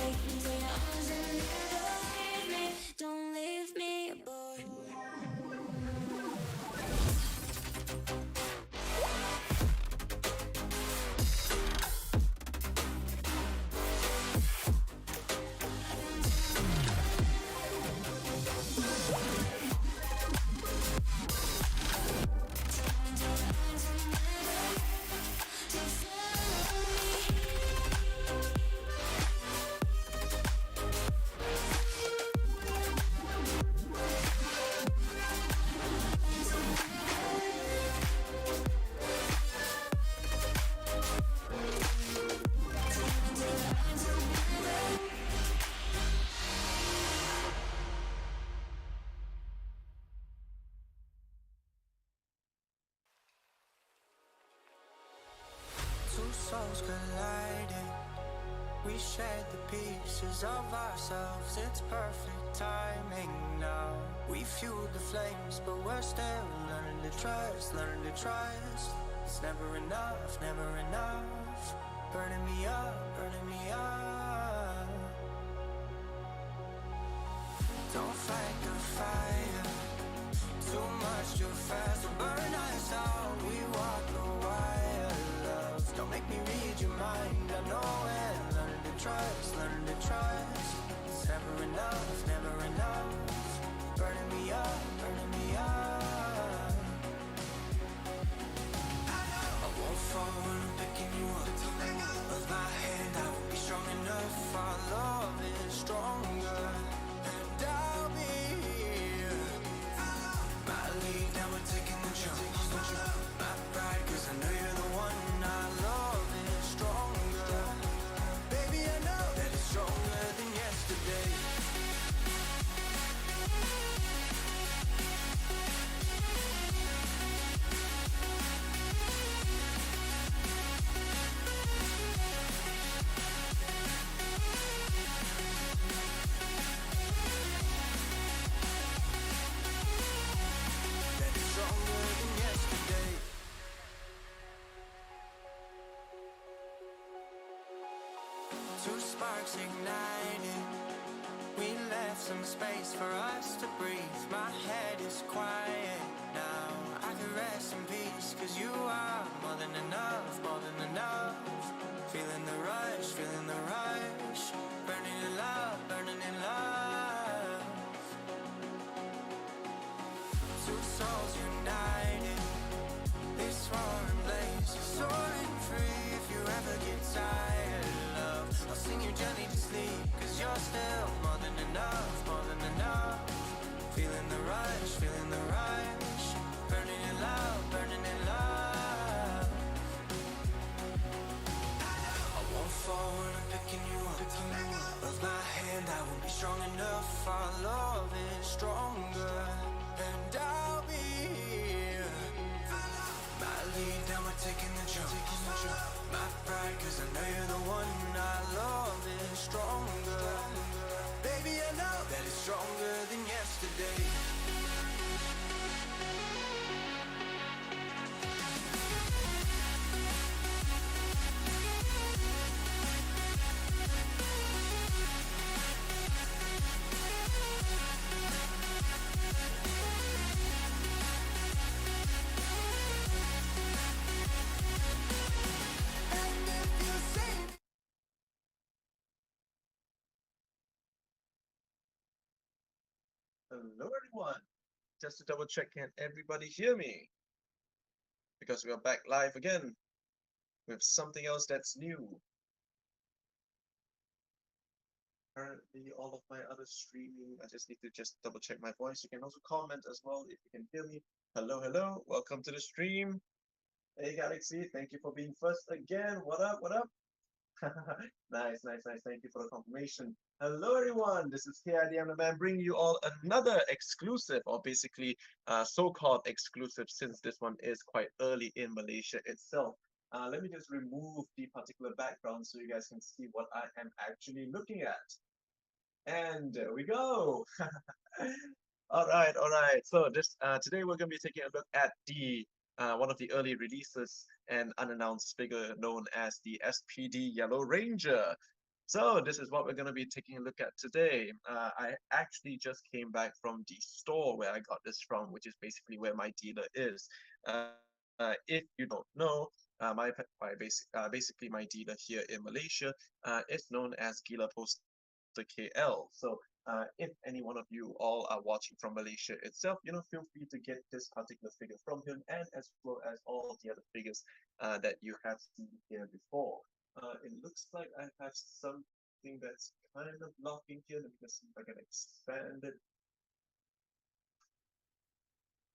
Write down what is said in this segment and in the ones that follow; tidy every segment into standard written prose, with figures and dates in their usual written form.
take me to your arms and never leave me. Don't leave me, boy. Two souls colliding. We shared the pieces of ourselves. It's perfect timing now. We fueled the flames, but we're still learning to trust, learning to trust. It's never enough, never enough. Burning me up, burning me up. Don't fight the fire. Too much, too fast to burn us out. We walk the wire, love. Don't make me read your mind. I know it. Learning to trust, learning to trust. It's never enough, never enough. Burning me up, burning me up. I won't fall when I'm picking you up. Of my hand, I won't be strong enough. Our love is stronger, and I'll be here. My lead, now we're taking the jump. My pride, 'cause I know you're the one. Our love is stronger. Baby, I know that it's stronger than yesterday. That it's stronger than yesterday. Two sparks ignited. We left some space for us to breathe. My head is quiet now. I can rest in peace, 'cause you are more than enough, more than enough. Feeling the rush, feeling the rush. Burning in love, burning in love. Two souls united. This roaring blaze is soaring free. If you ever get tired, love, I'll sing you gently to sleep, 'cause you're still more than enough, more than enough. Feeling the rush, feeling the rush. Burning in love, burning in love. I won't fall when I'm picking you up. Of my hand, I won't be strong enough. Our love is stronger, and I'll be here. My lead, now we're taking the jump. My pride, 'cause I know you're the one. Our love is stronger. Baby, I know that it's stronger than yesterday. And if you say Hello, everyone. Just to double check, can everybody hear me? Because we are back live again with something else that's new. Currently, all of my other streaming, I just need to just double check my voice. You can also comment as well if you can hear me. Hello, hello. Welcome to the stream. Hey, Galaxy. Thank you for being first again. What up? What up? Nice, nice, nice. Thank you for the confirmation. Hello, everyone. This is KID. I'm the man bringing you all another exclusive, or basically so-called exclusive, since this one is quite early in Malaysia itself. Let me just remove the particular background so you guys can see what I am actually looking at. And there we go. All right, all right. So this today we're going to be taking a look at the one of the early releases and unannounced figure known as the SPD Yellow Ranger. So this is what we're going to be taking a look at today. I actually just came back from the store where I got this from, which is basically where my dealer is. If you don't know, basically my dealer here in Malaysia is known as Gila Poster KL. So if any one of you all are watching from Malaysia itself, feel free to get this particular figure from him, and as well as all the other figures that you have seen here before. It looks like I have something that's kind of blocking here. Let me just see if I can expand it.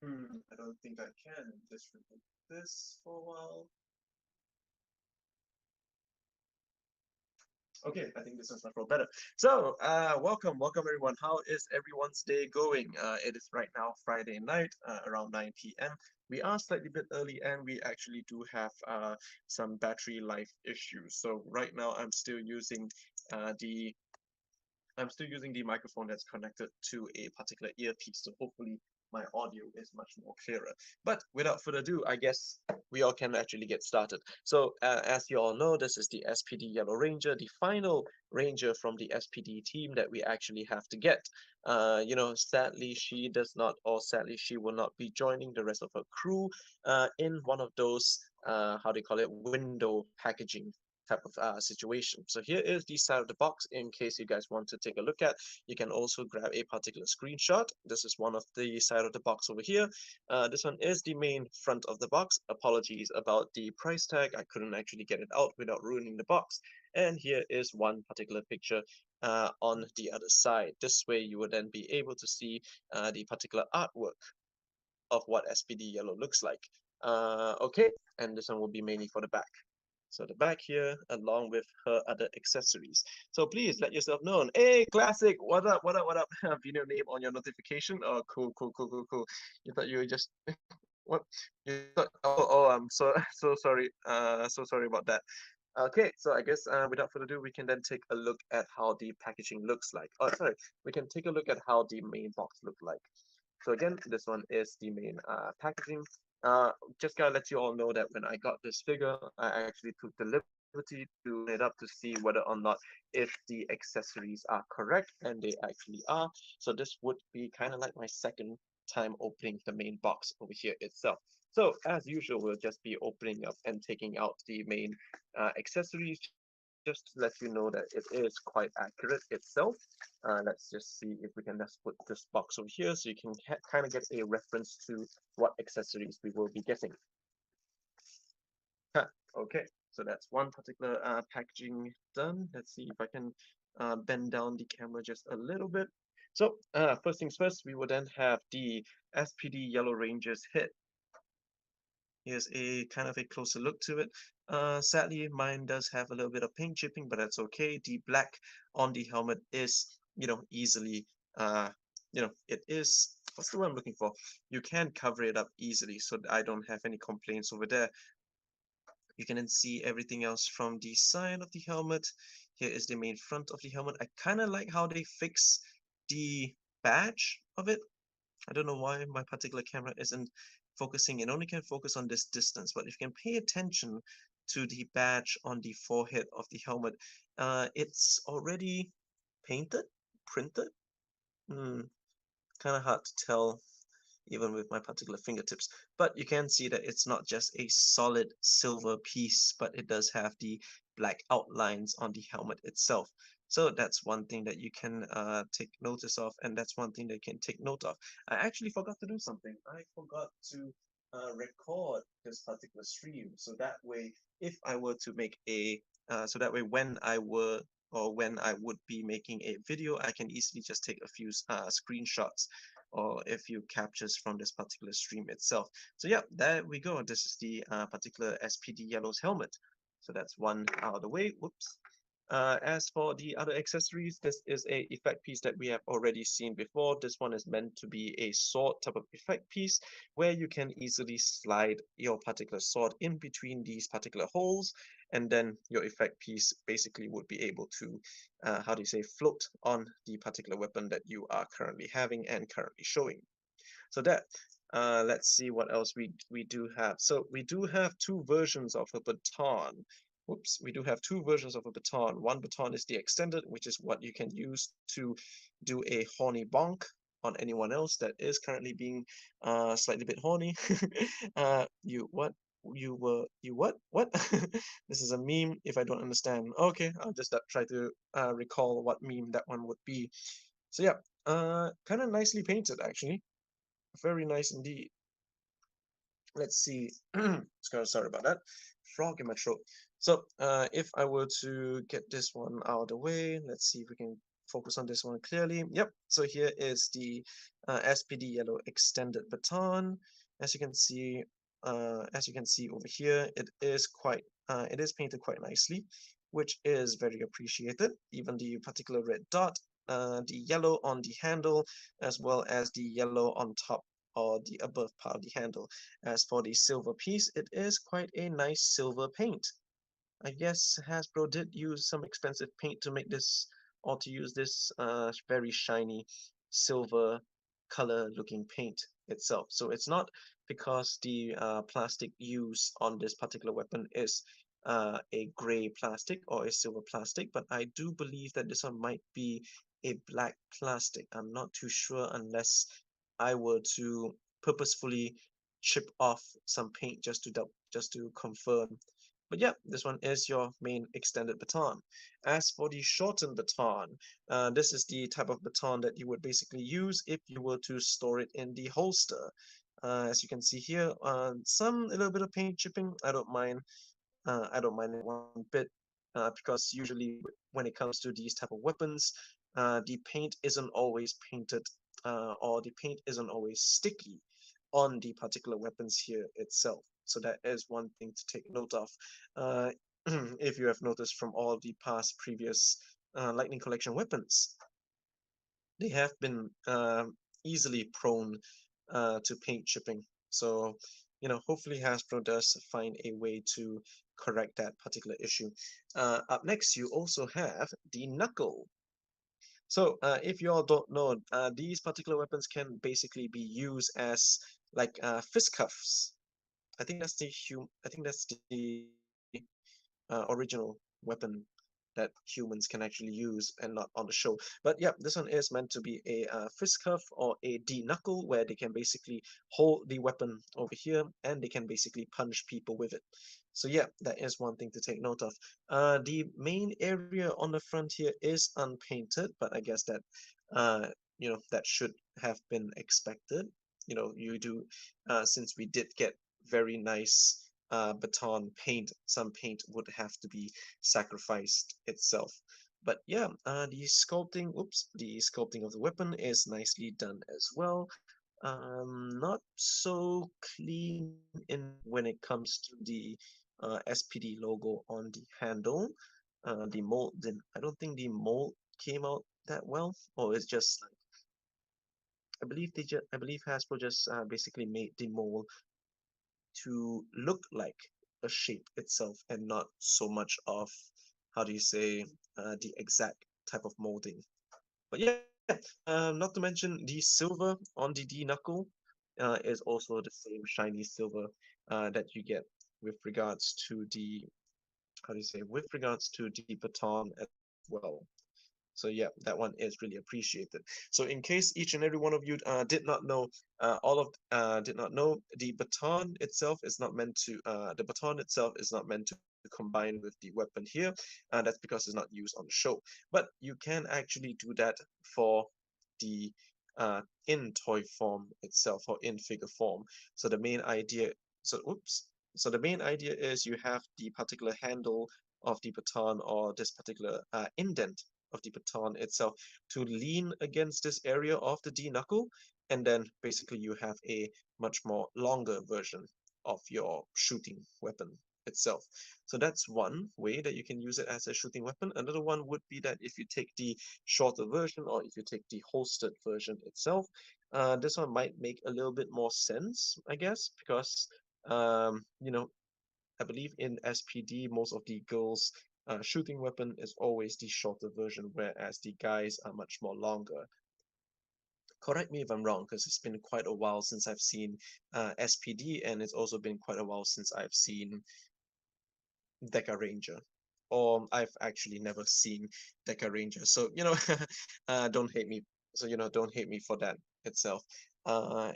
I don't think I can. Just remove this for a while. Okay, I think this is much more better. So, welcome everyone. How is everyone's day going? It is right now Friday night, around 9 p.m. We are slightly bit early, and we actually do have some battery life issues. So right now, uh, the I'm still using the microphone that's connected to a particular earpiece, so hopefully my audio is much more clearer. But without further ado, I guess we all can actually get started. So, as you all know, this is the SPD Yellow Ranger, the final Ranger from the SPD team that we actually have to get. Sadly, she does not, or sadly, she will not be joining the rest of her crew in one of those, how do you call it, window packaging type of situation. So here is the side of the box in case you guys want to take a look at. You can also grab a particular screenshot. This is one of the side of the box over here. This one is the main front of the box. Apologies about the price tag. I couldn't actually get it out without ruining the box. And here is one particular picture on the other side. This way you will then be able to see the particular artwork of what SPD yellow looks like. Okay, and this one will be mainly for the back. So the back here, along with her other accessories. So please let yourself known. Hey, Classic, what up, what up, what up? Video name on your notification. Oh, cool, cool, cool, cool, cool. You thought you were just what? You thought? Oh, I'm so so sorry. So sorry about that. Okay, so I guess without further ado, we can then take a look at how the packaging looks like. Oh, sorry, we can take a look at how the main box look like. So again, this one is the main packaging. Just gotta let you all know that when I got this figure, I actually took the liberty to open it up to see whether or not if the accessories are correct, and they actually are. So this would be kind of like my second time opening the main box over here itself. So as usual, we'll just be opening up and taking out the main accessories just to let you know that it is quite accurate itself. Let's just see if we can just put this box over here so you can kind of get a reference to what accessories we will be getting. Huh, okay, so that's one particular packaging done. Let's see if I can bend down the camera just a little bit. So first things first, we will then have the SPD Yellow Ranger's head. Here's a kind of a closer look to it. Sadly, mine does have a little bit of paint chipping, but that's okay. The black on the helmet is, easily, it is, what's the word I'm looking for? You can cover it up easily, so I don't have any complaints over there. You can then see everything else from the side of the helmet. Here is the main front of the helmet. I kind of like how they fix the badge of it. I don't know why my particular camera isn't focusing. It only can focus on this distance, but if you can pay attention to the badge on the forehead of the helmet, it's already painted, printed. Kind of hard to tell even with my particular fingertips, but you can see that it's not just a solid silver piece, but it does have the black outlines on the helmet itself. So that's one thing that you can take notice of, and that's one thing that you can take note of. I actually forgot to do something. I forgot to record this particular stream, so that way, if I were to make a, so that way when I were or when I would be making a video, I can easily just take a few screenshots or a few captures from this particular stream itself. So yeah, there we go. This is the particular SPD Yellow's helmet. So that's one out of the way. Whoops. As for the other accessories, this is a effect piece that we have already seen before. This one is meant to be a sword type of effect piece where you can easily slide your particular sword in between these particular holes, and then your effect piece basically would be able to, how do you say, float on the particular weapon that you are currently having and currently showing. So that, let's see what else we do have. So we do have two versions of a baton. whoops, we do have two versions of a baton. One baton is the extended, which is what you can use to do a horny bonk on anyone else that is currently being slightly bit horny. You what? You what? This is a meme. If I don't understand, okay, I'll just try to recall what meme that one would be. So yeah, kind of nicely painted actually, very nice indeed. Let's see. Sorry about that. Frog in my throat. So, if I were to get this one out of the way, let's see if we can focus on this one clearly. Yep. So here is the SPD yellow extended baton. As you can see, over here, it is painted quite nicely, which is very appreciated. Even the particular red dot, the yellow on the handle, as well as the yellow on top or the above part of the handle. As for the silver piece, it is quite a nice silver paint. I guess Hasbro did use some expensive paint to make this, or to use this very shiny silver color looking paint itself. So it's not because the plastic used on this particular weapon is a gray plastic or a silver plastic, but I do believe that this one might be a black plastic. I'm not too sure unless I were to purposefully chip off some paint just to confirm. But yeah, this one is your main extended baton. As for the shortened baton, this is the type of baton that you would basically use if you were to store it in the holster. As you can see here, a little bit of paint chipping. I don't mind it one bit, because usually when it comes to these type of weapons, the paint isn't always painted, or the paint isn't always sticky on the particular weapons here itself. So that is one thing to take note of. Uh, if you have noticed from all the past previous Lightning Collection weapons, they have been easily prone to paint chipping. So, hopefully Hasbro does find a way to correct that particular issue. Up next, you also have the knuckle. So, if you all don't know, these particular weapons can basically be used as like fist cuffs. I think that's the original weapon that humans can actually use and not on the show. But yeah, this one is meant to be a fist cuff or a D-knuckle where they can basically hold the weapon over here and they can basically punch people with it. So yeah, that is one thing to take note of. The main area on the front here is unpainted, but I guess that that should have been expected. You do since we did get very nice baton paint, some paint would have to be sacrificed itself. But yeah, the sculpting of the weapon is nicely done as well. Not so clean in when it comes to the SPD logo on the handle. The mold, I don't think the mold came out that well, or it's just like I believe Hasbro just basically made the mold to look like a shape itself and not so much of, how do you say, the exact type of molding. But yeah, not to mention the silver on the D knuckle is also the same shiny silver that you get with regards to the, how do you say, with regards to the baton as well. So yeah, that one is really appreciated. So in case each and every one of you did not know, the baton itself is not meant to combine with the weapon here, and that's because it's not used on the show. But you can actually do that for the in toy form itself or in figure form. So the main idea, so oops, so the main idea is you have the particular handle of the baton or this particular indent of the baton itself to lean against this area of the D knuckle, and then basically you have a much more longer version of your shooting weapon itself. So that's one way that you can use it as a shooting weapon. Another one would be that if you take the shorter version or if you take the holstered version itself, this one might make a little bit more sense, I guess, because I believe in SPD, most of the girls' shooting weapon is always the shorter version, whereas the guys are much more longer. Correct me if I'm wrong, because it's been quite a while since I've seen SPD, and it's also been quite a while since I've seen Deca Ranger, or I've actually never seen Deca Ranger. So don't hate me. So don't hate me for that itself.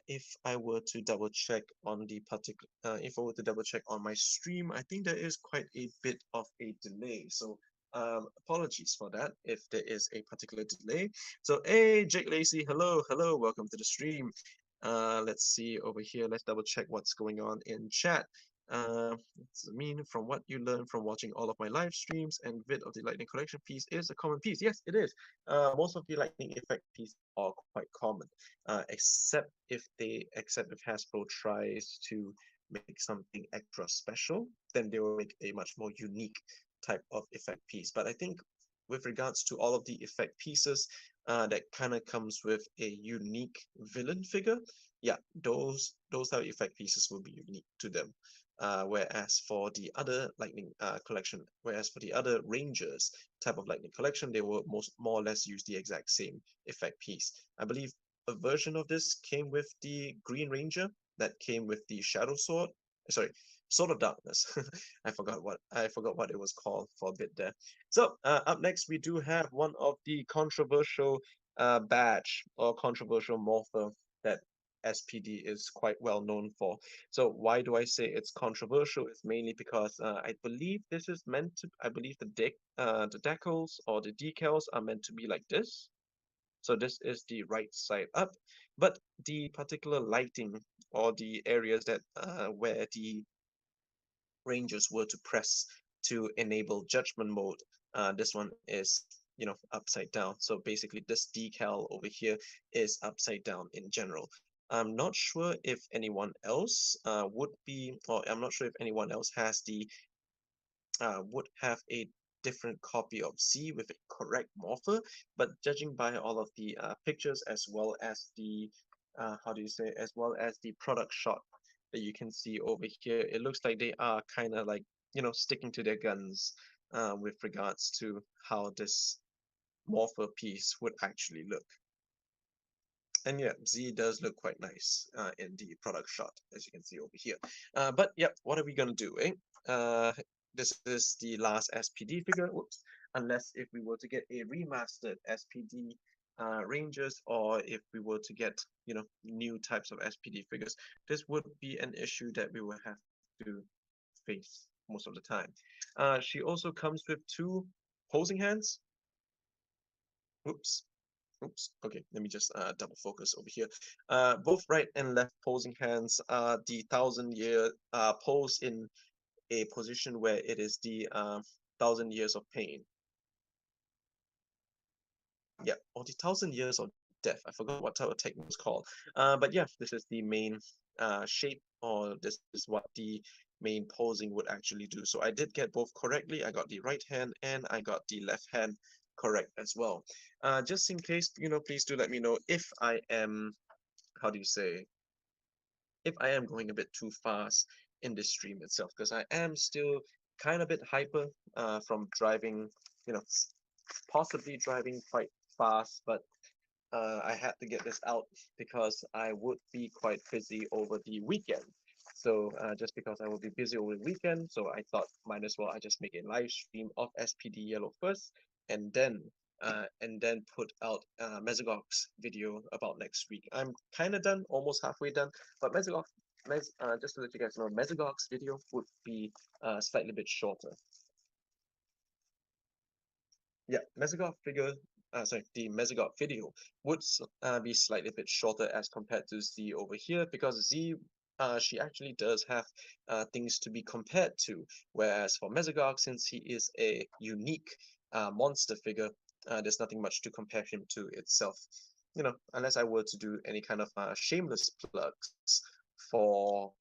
If I were to double check on the particular, if I were to double check on my stream, I think there is quite a bit of a delay. So apologies for that if there is a particular delay. So hey, Jake Lacey, hello, hello, welcome to the stream. Let's see over here. Let's double check what's going on in chat. It's mean from what you learn from watching all of my live streams and vid of the lightning collection piece is a common piece. Yes, it is. Most of the lightning effect pieces are quite common, except if Hasbro tries to make something extra special, then they will make a much more unique type of effect piece. But I think with regards to all of the effect pieces, that kind of comes with a unique villain figure. Yeah, those type of effect pieces will be unique to them. Whereas for the other lightning collection, whereas for the other rangers type of lightning collection, they will more or less use the exact same effect piece. I believe a version of this came with the Green Ranger that came with the Shadow Sword. Sorry, Sword of Darkness. I forgot what it was called for a bit there. So up next we do have one of the controversial badge or controversial morpher that SPD is quite well known for. So why do I say it's controversial? It's mainly because I believe this is meant to. I believe the decals or the decals are meant to be like this. So this is the right side up, but the particular lighting or the areas that where the rangers were to press to enable judgment mode, this one is upside down. So basically this decal over here is upside down in general. I'm not sure if anyone else would be, or I'm not sure if anyone else has the would have a different copy of Z with a correct morpher, but judging by all of the pictures as well as the how do you say, as well as the product shot that you can see over here, it looks like they are kind of like sticking to their guns with regards to how this morpher piece would actually look. And yeah, Z does look quite nice in the product shot, as you can see over here. But yeah, what are we gonna do, eh? This is the last SPD figure, whoops, unless if we were to get a remastered SPD Rangers, or if we were to get, new types of SPD figures, this would be an issue that we will have to face most of the time. She also comes with two posing hands. Whoops. Oops. Okay, let me just double focus over here. Both right and left posing hands are the 1,000-year pose in a position where it is the 1,000 years of pain. Yeah, or the 1,000 years of death. I forgot what type of technique was called. But yeah, this is the main shape, or this is what the main posing would actually do. So I did get both correctly. I got the right hand and I got the left hand correct as well. Just in case, please do let me know if I am, how do you say, if I am going a bit too fast in this stream itself, because I am still kind of a bit hyper from driving, you know, possibly driving quite fast, but I had to get this out because I would be quite busy over the weekend. So just because I will be busy over the weekend, so I thought might as well I just make a live stream of SPD Yellow first, and then put out Mesogog's video about next week. I'm kind of done, almost halfway done, but just to let you guys know, Mesogog's video would be slightly bit shorter. Yeah, the Mesogog video would be slightly bit shorter as compared to Z over here, because Z, she actually does have things to be compared to, whereas for Mesogog, since he is a unique monster figure, there's nothing much to compare him to itself. Unless I were to do any kind of shameless plugs for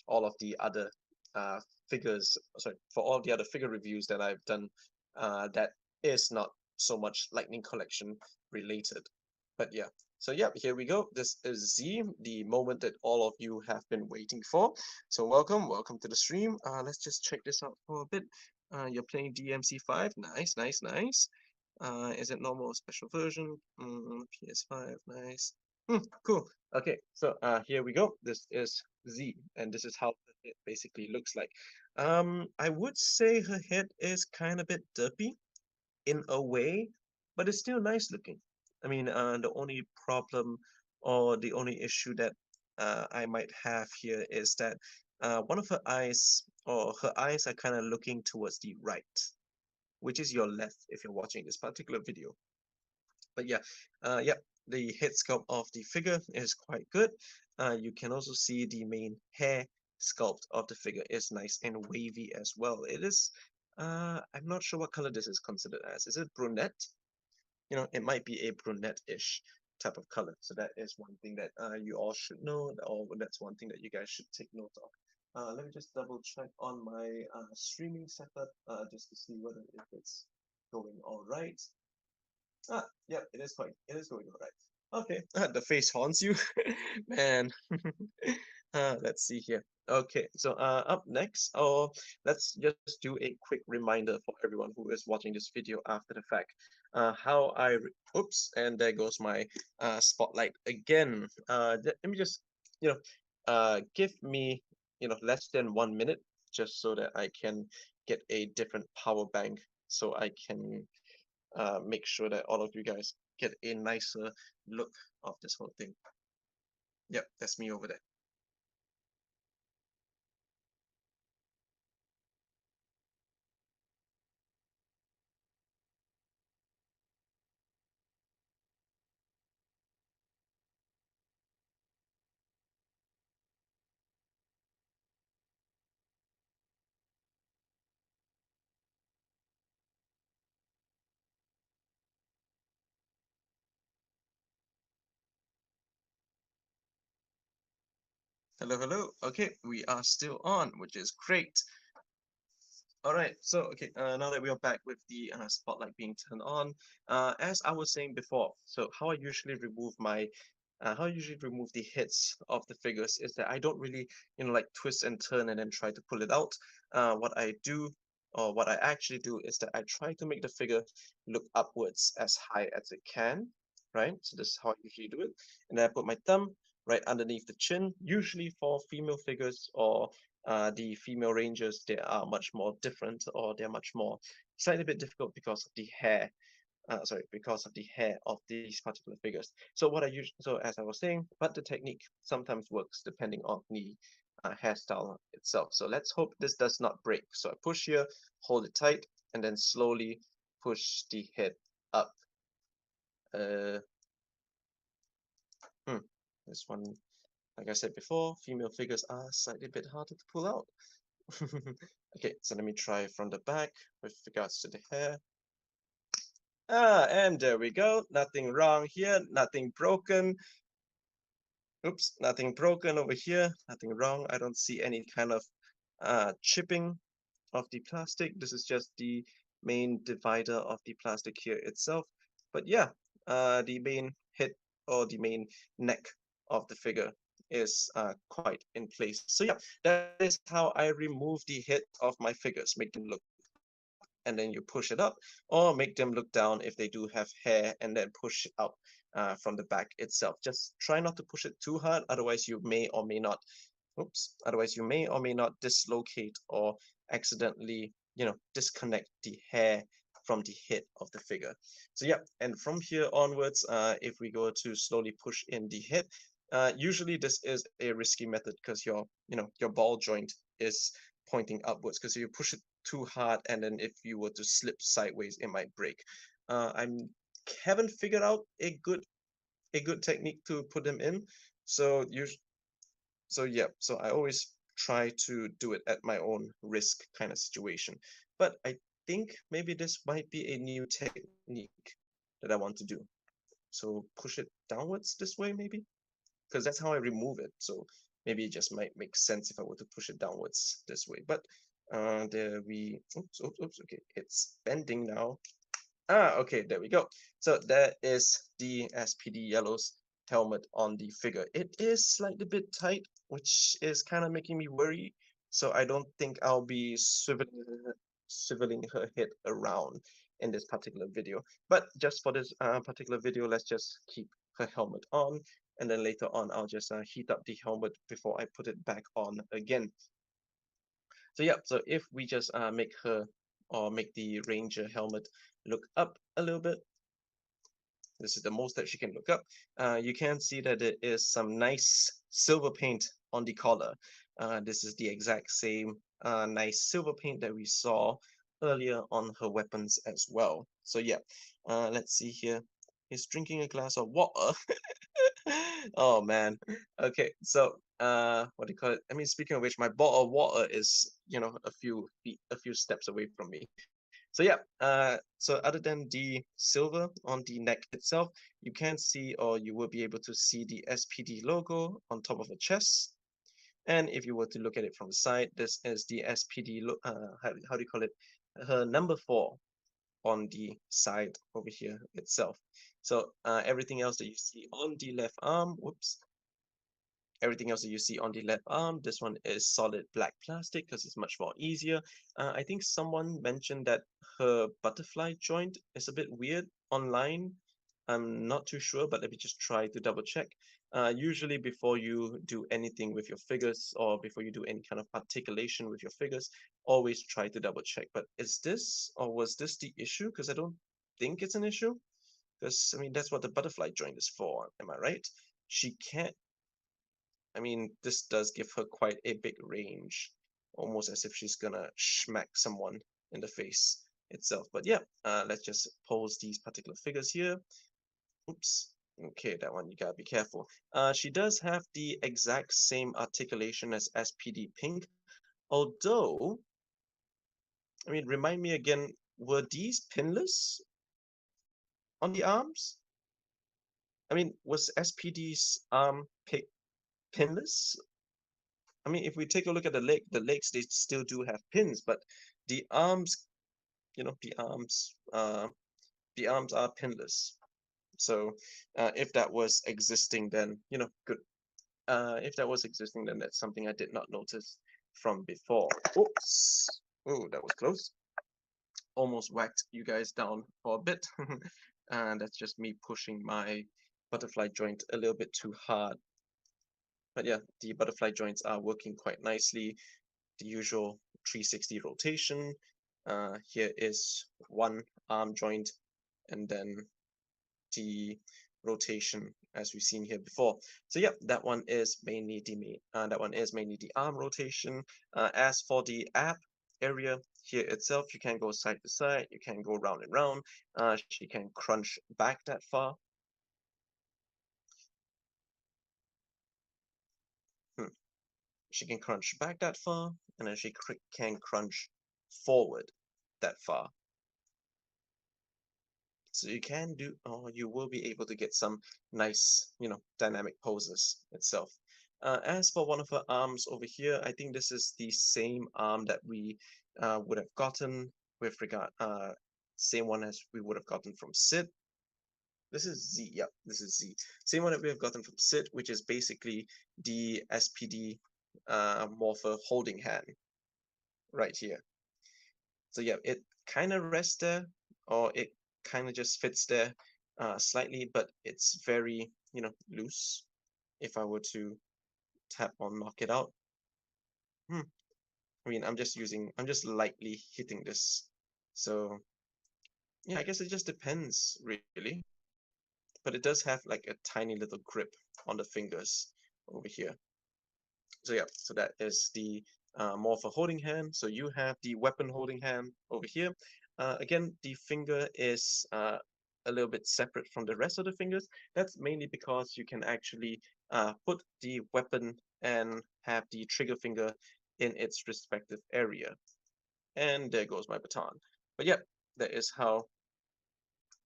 all of the other for all the other figure reviews that I've done, that is not so much lightning collection related. But yeah, so yeah, here we go. This is Z, the moment that all of you have been waiting for. So welcome to the stream. Let's just check this out for a bit. You're playing DMC5. Nice, nice, nice. Is it normal or special version? PS5, nice. Cool. Okay, so here we go. This is Z, and this is how it basically looks like. I would say her head is kind of bit derpy in a way, but it's still nice looking. I mean, the only problem or the only issue that I might have here is that one of her eyes or her eyes are kind of looking towards the right, which is your left if you're watching this particular video. But yeah, yeah, the head sculpt of the figure is quite good. You can also see the main hair sculpt of the figure is nice and wavy as well. It is, I'm not sure what color this is considered as. Is it brunette? You know, it might be a brunette-ish type of color. So that is one thing that you all should know, or that's one thing that you guys should take note of. Let me just double check on my streaming setup just to see whether if it's going all right. Yeah, it is going all right. Okay, the face haunts you, man. Let's see here. Okay, so up next, or let's just do a quick reminder for everyone who is watching this video after the fact. How I, oops, and there goes my spotlight again. Let me just, you know, give me, less than 1 minute just so that I can get a different power bank so I can make sure that all of you guys get a nicer look of this whole thing. Yep, that's me over there. Hello, hello. Okay, we are still on, which is great. All right, so okay, now that we are back with the spotlight being turned on, as I was saying before, so how I usually remove the hits of the figures is that I don't really, like twist and turn and then try to pull it out. What I do, or what I actually do, is that I try to make the figure look upwards as high as it can, right? So this is how I usually do it, and then I put my thumb right underneath the chin. Usually for female figures or the female rangers, they are much more different, or they're much more slightly bit difficult because of the hair. Sorry, because of the hair of these particular figures. So what I use, so as I was saying, but the technique sometimes works depending on the hairstyle itself. So let's hope this does not break. So I push here, hold it tight, and then slowly push the head up. Uh, hmm, this one, like I said before, female figures are slightly bit harder to pull out. Okay, so let me try from the back with regards to the hair. And there we go. Nothing wrong here, nothing broken. Oops, nothing broken over here, nothing wrong. I don't see any kind of chipping of the plastic. This is just the main divider of the plastic here itself. But yeah, the main head or the main neck of the figure is quite in place. So yeah, that is how I remove the head of my figures, make them look up and then you push it up, or make them look down if they do have hair and then push it up from the back itself. Just try not to push it too hard, otherwise you may or may not otherwise you may or may not dislocate or accidentally, disconnect the hair from the head of the figure. So yeah, and from here onwards, if we go to slowly push in the head, usually this is a risky method because your ball joint is pointing upwards, because if you push it too hard and then if you were to slip sideways, it might break. I haven't figured out a good technique to put them in. So you so yeah, so I always try to do it at my own risk kind of situation. But I think maybe this might be a new technique that I want to do. So push it downwards this way, maybe, because that's how I remove it. So maybe it just might make sense if I were to push it downwards this way. But there we, oops, okay, it's bending now. Okay, there we go. So that is the SPD Yellow's helmet on the figure. It is slightly bit tight, which is kind of making me worry. So I don't think I'll be swiveling her head around in this particular video. But just for this particular video, let's just keep her helmet on. and then later on I'll just heat up the helmet before I put it back on again. So yeah, so if we just make her or make the Ranger helmet look up a little bit, this is the most that she can look up. You can see that there is some nice silver paint on the collar. This is the exact same nice silver paint that we saw earlier on her weapons as well. So yeah, let's see here. He's drinking a glass of water. Oh man. Okay, so what do you call it? I mean, speaking of which, my bottle of water is, you know, a few feet, a few steps away from me. So yeah, so other than the silver on the neck itself, you can see, or you will be able to see, the SPD logo on top of the chest. And if you were to look at it from the side, this is the SPD, how do you call it? Her number 4 on the side over here itself. So everything else that you see on the left arm, whoops, everything else that you see on the left arm, this one is solid black plastic because it's much more easier. I think someone mentioned that her butterfly joint is a bit weird online. I'm not too sure, but let me just try to double check. Usually before you do anything with your figures, or before you do any kind of articulation with your figures, always try to double check. But is this, or was this the issue? Because I don't think it's an issue. Because, I mean, that's what the butterfly joint is for, am I right? She can't, I mean, this does give her quite a big range, almost as if she's gonna smack someone in the face itself. But yeah, let's just pose these particular figures here. Oops. Okay, that one you gotta be careful. She does have the exact same articulation as SPD Pink, although, I mean, remind me again, were these pinless on the arms? I mean, was SPD's arm pinless? I mean, if we take a look at the legs, they still do have pins, but the arms, you know, the arms are pinless. So, if that was existing, then, you know, good. If that was existing, then that's something I did not notice from before. Oops. Oh, that was close. Almost whacked you guys down for a bit. And that's just me pushing my butterfly joint a little bit too hard. But yeah, the butterfly joints are working quite nicely. The usual 360 rotation. Here is one arm joint, and then the rotation as we've seen here before. So yeah, that one is mainly the arm rotation. As for the ab area here itself, you can go side to side, you can go round and round. She can crunch back that far. She can crunch back that far, and then she can crunch forward that far. So you can do, or you will be able to get some nice, you know, dynamic poses itself. As for one of her arms over here, I think this is the same arm that we would have gotten with regard, same one as we would have gotten from Sid. This is Z, yep, this is Z. Same one that we have gotten from Sid, which is basically the SPD Morpher holding hand right here. So yeah, it kind of rests there, or it kind of just fits there slightly, but it's very, you know, loose. If I were to tap or knock it out, I mean, I'm just lightly hitting this. So yeah, I guess it just depends really. But it does have like a tiny little grip on the fingers over here. So yeah, so that is the Morpher holding hand. So you have the weapon holding hand over here. Again, the finger is a little bit separate from the rest of the fingers. That's mainly because you can actually put the weapon and have the trigger finger in its respective area. And there goes my baton. But yeah, that is how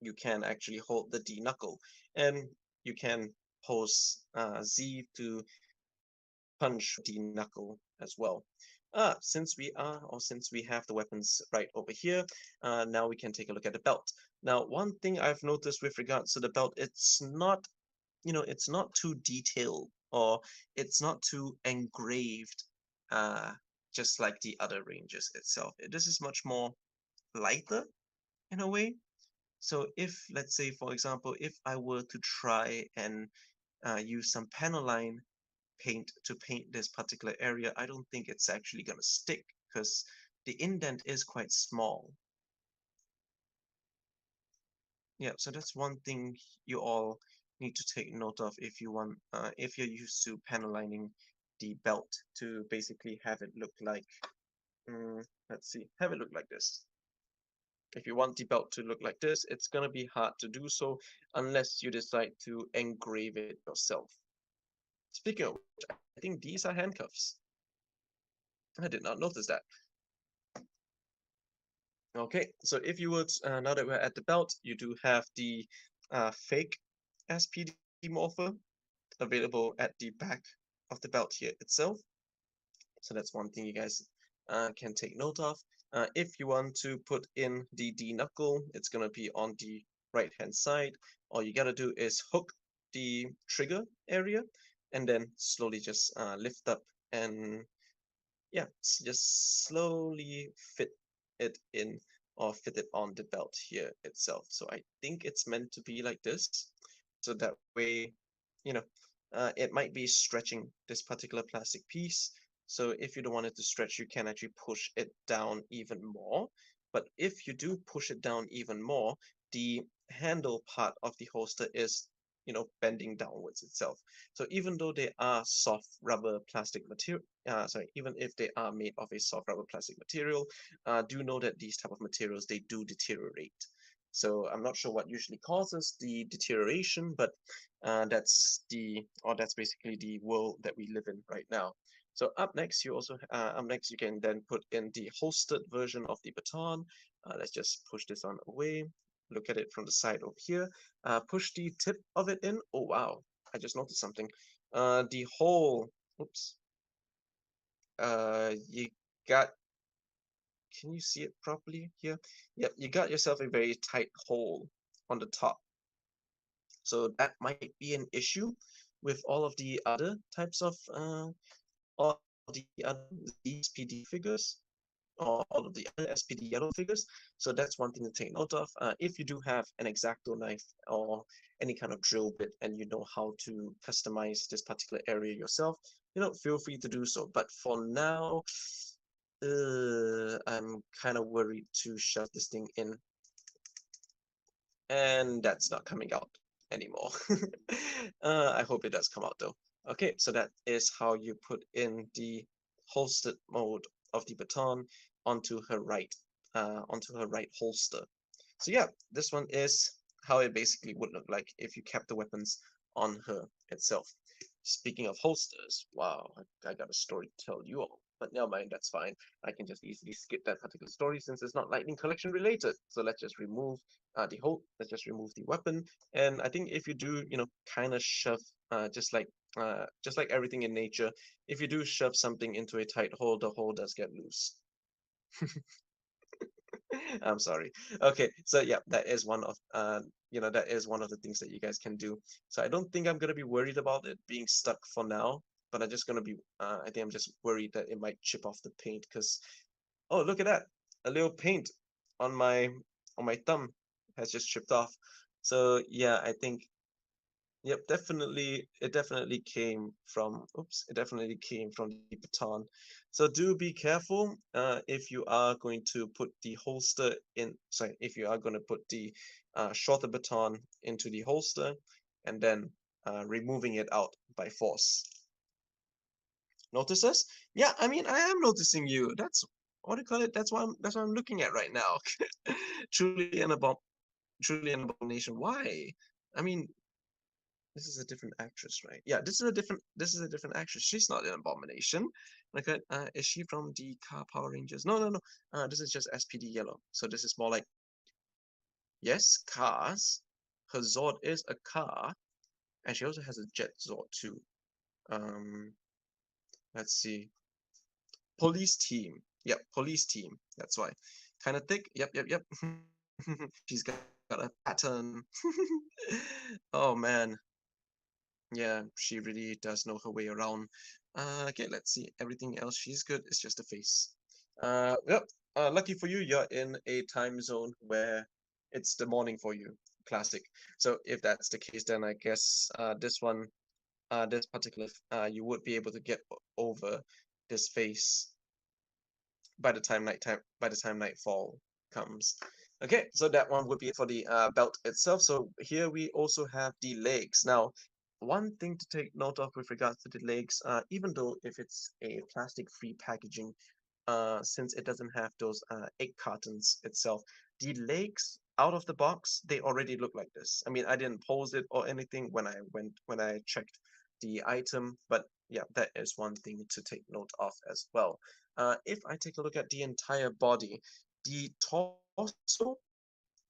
you can actually hold the D knuckle. And you can pose Z to punch the knuckle as well. Since we have the weapons right over here, now we can take a look at the belt. Now, one thing I've noticed with regards to the belt, it's not, you know, it's not too detailed, or it's not too engraved, uh, just like the other ranges itself. This is much more lighter in a way. So if, let's say, for example, if I were to try and use some panel line paint to paint this particular area, I don't think it's actually going to stick because the indent is quite small. Yeah, so that's one thing you all need to take note of if you want, if you're used to panel lining the belt to basically have it look like, let's see, have it look like this. If you want the belt to look like this, it's gonna be hard to do so unless you decide to engrave it yourself. Speaking of which, I think these are handcuffs. I did not notice that. Okay, so if you would, now that we're at the belt, you do have the fake SPD Morpher available at the back of the belt here itself. So that's one thing you guys can take note of. If you want to put in the D knuckle, it's going to be on the right hand side. All you got to do is hook the trigger area and then slowly just lift up and yeah, just slowly fit it in or fit it on the belt here itself. So I think it's meant to be like this. So that way, you know, it might be stretching this particular plastic piece. So if you don't want it to stretch, you can actually push it down even more. But if you do push it down even more, the handle part of the holster is, bending downwards itself. So even though they are soft rubber plastic material, even if they are made of a soft rubber plastic material, do know that these type of materials, they do deteriorate. So I'm not sure what usually causes the deterioration, but that's basically the world that we live in right now. So up next, you can then put in the holstered version of the baton. Let's just push this on away. Look at it from the side over here. Push the tip of it in. Oh wow, I just noticed something. The hole. Oops. You got. Can you see it properly here? Yep, you got yourself a very tight hole on the top. So that might be an issue with all of the other types of all of the other SPD figures or all of the other SPD yellow figures. So that's one thing to take note of. If you do have an X-Acto knife or any kind of drill bit and you know how to customize this particular area yourself, feel free to do so. But for now, I'm kind of worried to shove this thing in, and that's not coming out anymore. I hope it does come out though. Okay, so that is how you put in the holstered mode of the baton onto her right holster. So yeah, this one is how it basically would look like if you kept the weapons on her itself. Speaking of holsters, wow, I got a story to tell you all. But never mind, that's fine. I can just easily skip that particular story since it's not Lightning Collection related. So let's just remove let's just remove the weapon. And I think if you do, kind of shove, just like everything in nature, if you do shove something into a tight hole, the hole does get loose. I'm sorry. Okay, so yeah, that is one of that is one of the things that you guys can do. So I don't think I'm gonna be worried about it being stuck for now, but I'm just gonna be I think I'm just worried that it might chip off the paint because oh look at that, a little paint on my thumb has just chipped off. So yeah, I think yep, it definitely came from, oops, it definitely came from the baton. So do be careful if you are going to put the holster in, sorry, if you are going to put the shorter baton into the holster and then removing it out by force. Notice this? Yeah, I mean, I am noticing you. That's, what do you call it? That's what I'm looking at right now. Truly truly an abomination. Why? I mean, this is a different actress, right? Yeah, this is a different actress. She's not an abomination. Like, is she from the Car Power Rangers? No, no, no. This is just SPD Yellow. So this is more like, yes, cars. Her Zord is a car, and she also has a jet Zord too. Um, let's see. Police team. Yep, police team. That's why. Kind of thick. Yep, yep, yep. She's got a pattern. Oh man. Yeah, she really does know her way around. Okay, let's see. Everything else, she's good. It's just a face. Yep. Lucky for you, you're in a time zone where it's the morning for you. Classic. So if that's the case, then I guess this one this particular you would be able to get over this face by the time nightfall comes. Okay, so that one would be it for the belt itself. So here we also have the legs. Now, one thing to take note of with regards to the legs, even though if it's a plastic-free packaging, since it doesn't have those egg cartons itself, the legs out of the box, they already look like this. I mean, I didn't pose it or anything when I checked the item, but yeah, that is one thing to take note of as well. If I take a look at the entire body, the torso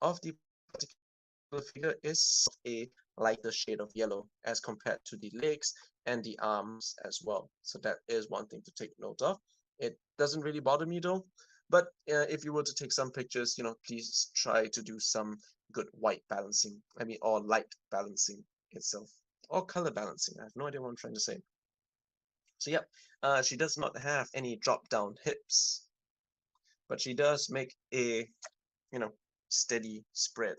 of the particular figure is a lighter shade of yellow as compared to the legs and the arms as well. So that is one thing to take note of. It doesn't really bother me though, but if you were to take some pictures, please try to do some good white balancing. I mean, or light balancing itself, or color balancing. I have no idea what I'm trying to say. So yeah, she does not have any drop down hips, but she does make a steady spread,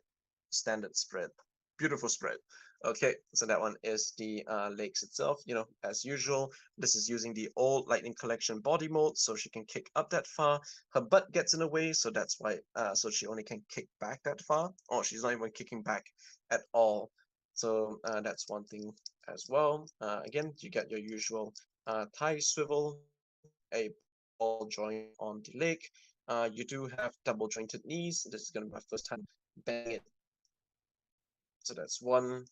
standard spread, beautiful spread. Okay, so that one is the legs itself. As usual, this is using the old Lightning Collection body mold, so she can kick up that far. Her butt gets in the way, so that's why. So she only can kick back that far, or she's not even kicking back at all. So that's one thing as well. Again, you get your usual thigh swivel, a ball joint on the leg. You do have double jointed knees. This is going to be my first time banging it. So that's one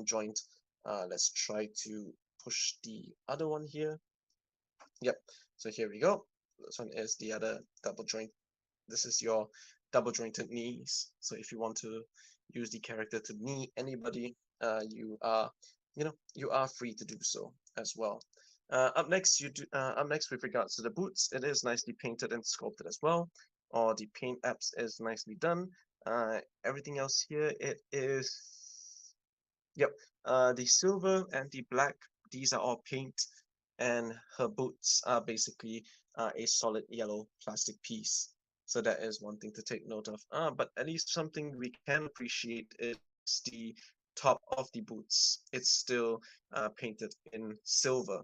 joint. Let's try to push the other one here. Yep. So here we go. This one is the other double joint. This is your double jointed knees. So if you want to use the character to knee anybody, you are free to do so as well. Up next, with regards to the boots, it is nicely painted and sculpted as well. Or the paint apps is nicely done. Everything else here, it is, yep. The silver and the black, these are all paint, and her boots are basically a solid yellow plastic piece. So that is one thing to take note of. But at least something we can appreciate is the top of the boots. It's still painted in silver,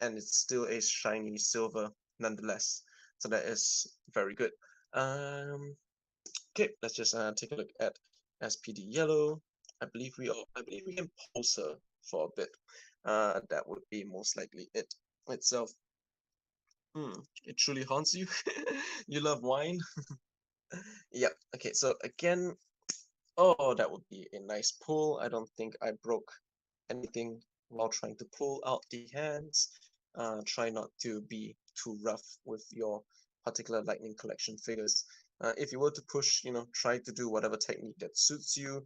and it's still a shiny silver nonetheless. So that is very good. Okay, let's just take a look at SPD Yellow. I believe we can pause her for a bit. That would be most likely it itself. It truly haunts you. You love wine. Yep. Okay, so again, oh, that would be a nice pull. I don't think I broke anything while trying to pull out the hands. Try not to be too rough with your particular Lightning Collection figures. If you were to push, try to do whatever technique that suits you.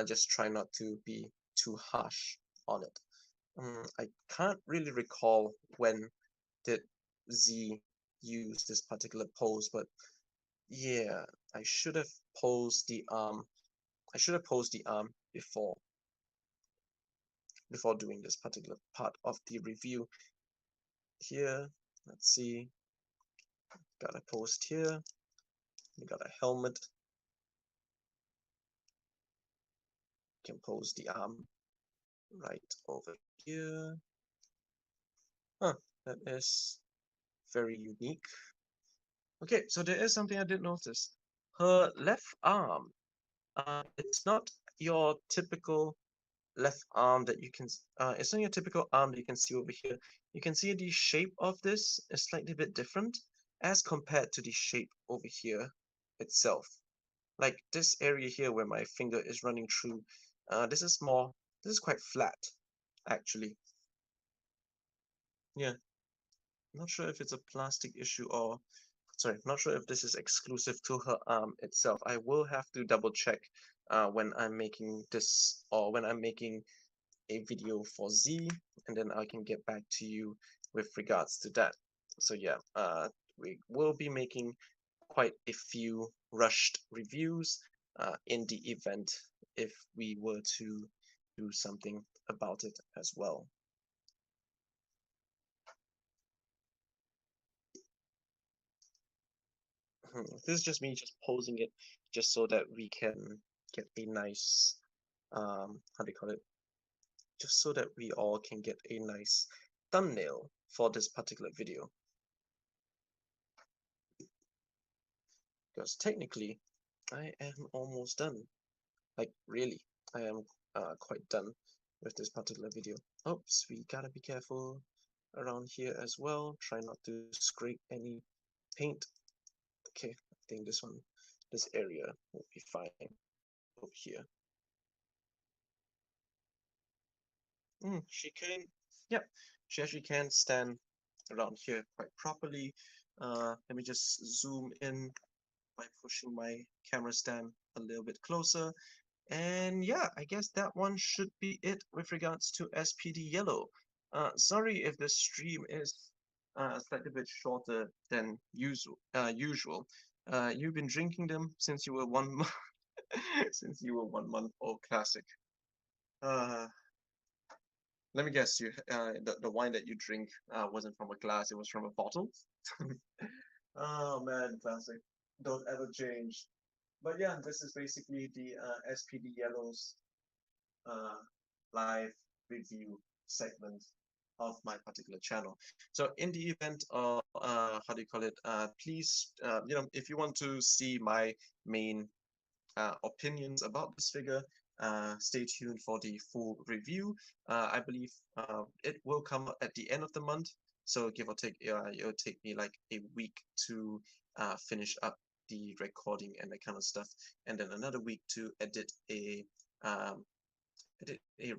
Just try not to be too harsh on it. I can't really recall when did Z use this particular pose, but yeah, I should have posed the arm. I should have posed the arm before doing this particular part of the review. Here, let's see. Got a post here. We got a helmet. Can pose the arm right over here. Huh, that is very unique. Okay, so there is something I did notice. Her left arm, it's not your typical left arm that you can, it's not your typical arm that you can see over here. You can see the shape of this is slightly bit different as compared to the shape over here itself. Like this area here where my finger is running through, this is quite flat, actually. Yeah, not sure if it's a plastic issue or, sorry, not sure if this is exclusive to her arm itself. I will have to double check when I'm making this, or when I'm making a video for Z, and then I can get back to you with regards to that. So yeah, we will be making quite a few rushed reviews in the event if we were to do something about it as well. This is just me just posing it just so that we can get a nice, how do you call it? just so that we all can get a nice thumbnail for this particular video. Because technically, I am almost done. Like, really, I am quite done with this particular video. Oops, we gotta be careful around here as well. Try not to scrape any paint. Okay, I think this area will be fine over here. She can, yep, she actually can stand around here quite properly. Let me just zoom in by pushing my camera stand a little bit closer. And yeah, I guess that one should be it with regards to SPD Yellow. Sorry if the stream is slightly bit shorter than usual. You've been drinking them since you were 1 month since you were 1 month old. Classic. Let me guess, the wine that you drink wasn't from a glass; it was from a bottle. Oh man, classic. Don't ever change. But yeah, this is basically the SPD Yellows live review segment of my particular channel. So in the event of how do you call it? Please, if you want to see my main opinions about this figure, stay tuned for the full review. I believe it will come at the end of the month, so give or take, it'll take me like a week to finish up the recording and that kind of stuff, and then another week to edit a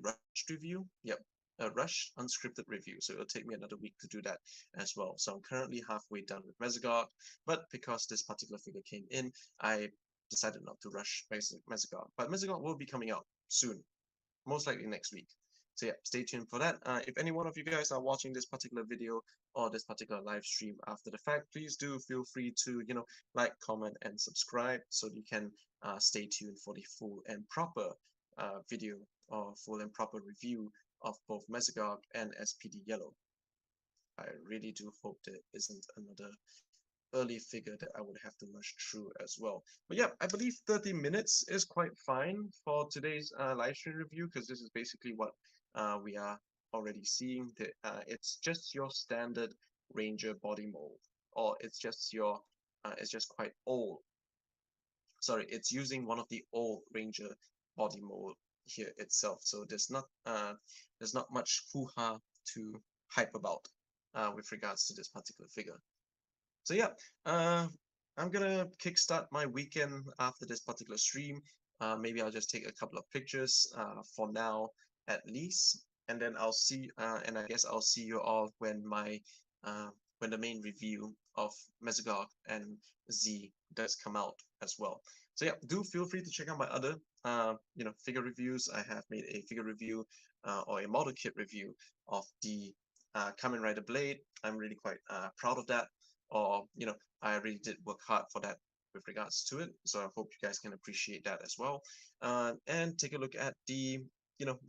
rushed review. Yep, a rushed unscripted review. So it'll take me another week to do that as well. So I'm currently halfway done with Mesogog, but because this particular figure came in, I decided not to rush Mesogog. But Mesogog will be coming out soon, most likely next week. So yeah, stay tuned for that. If any one of you guys are watching this particular video or this particular live stream after the fact, please do feel free to, like, comment, and subscribe so you can stay tuned for the full and proper video or full and proper review of both Mesogog and SPD Yellow. I really do hope there isn't another early figure that I would have to rush through as well. But yeah, I believe 30 minutes is quite fine for today's live stream review, because this is basically what we are already seeing. That it's just your standard Ranger body mold, or it's just quite old. Sorry, it's using one of the old Ranger body mold here itself. So there's not much hoo-ha to hype about with regards to this particular figure. So yeah, I'm gonna kickstart my weekend after this particular stream. Maybe I'll just take a couple of pictures for now, at least, and then I'll see. And I guess I'll see you all when the main review of Mesogog and Z does come out as well. So yeah, do feel free to check out my other figure reviews. I have made a figure review or a model kit review of the Kamen Rider Blade. I'm really quite proud of that. Or I really did work hard for that with regards to it, so I hope you guys can appreciate that as well. And take a look at the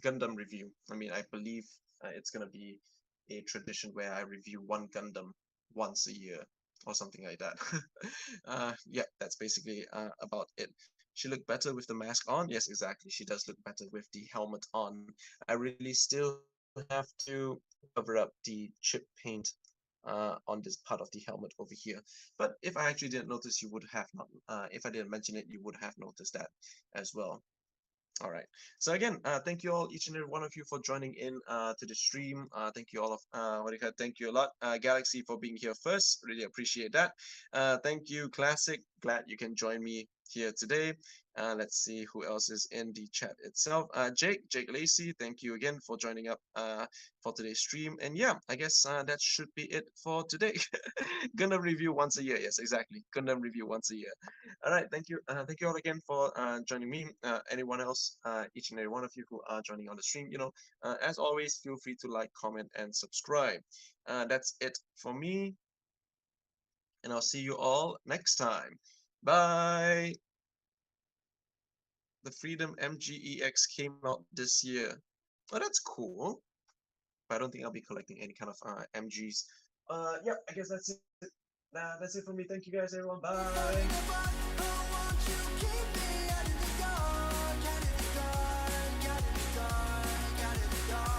Gundam review. I mean, I believe it's gonna be a tradition where I review one Gundam once a year or something like that. Yeah, that's basically about it. She looked better with the mask on. Yes, exactly, she does look better with the helmet on. I really still have to cover up the chip paint on this part of the helmet over here. But if I actually didn't notice, you would have not. If I didn't mention it, you would have noticed that as well. All right. So again, thank you all, each and every one of you, for joining in to the stream. Thank you all of thank you a lot, Galaxy, for being here first. Really appreciate that. Thank you, Classic. Glad you can join me here today. Let's see who else is in the chat itself. Jake Lacey, thank you again for joining up for today's stream. And yeah, I guess that should be it for today. Gundam review once a year. Yes, exactly. Gundam review once a year. All right, thank you. Thank you all again for joining me. Anyone else, each and every one of you who are joining on the stream, as always, feel free to like, comment, and subscribe. That's it for me, and I'll see you all next time. Bye. The Freedom MGEX came out this year. Oh, that's cool. But I don't think I'll be collecting any kind of MGs. Yeah, I guess that's it. That's it for me. Thank you guys, everyone. Bye. Keep me out of the dark, out of the dark, out of the dark, out of the dark.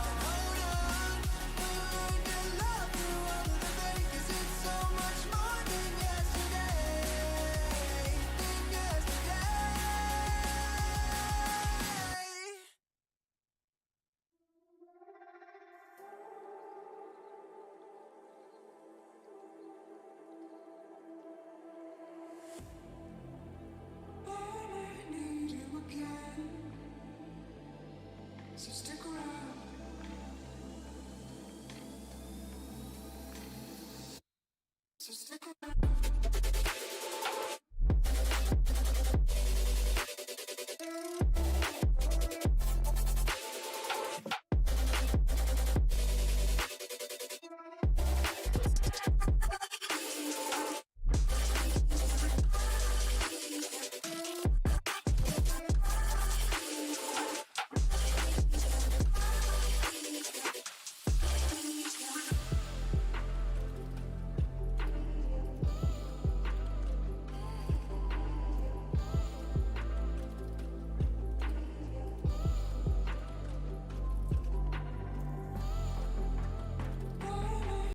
So stick around.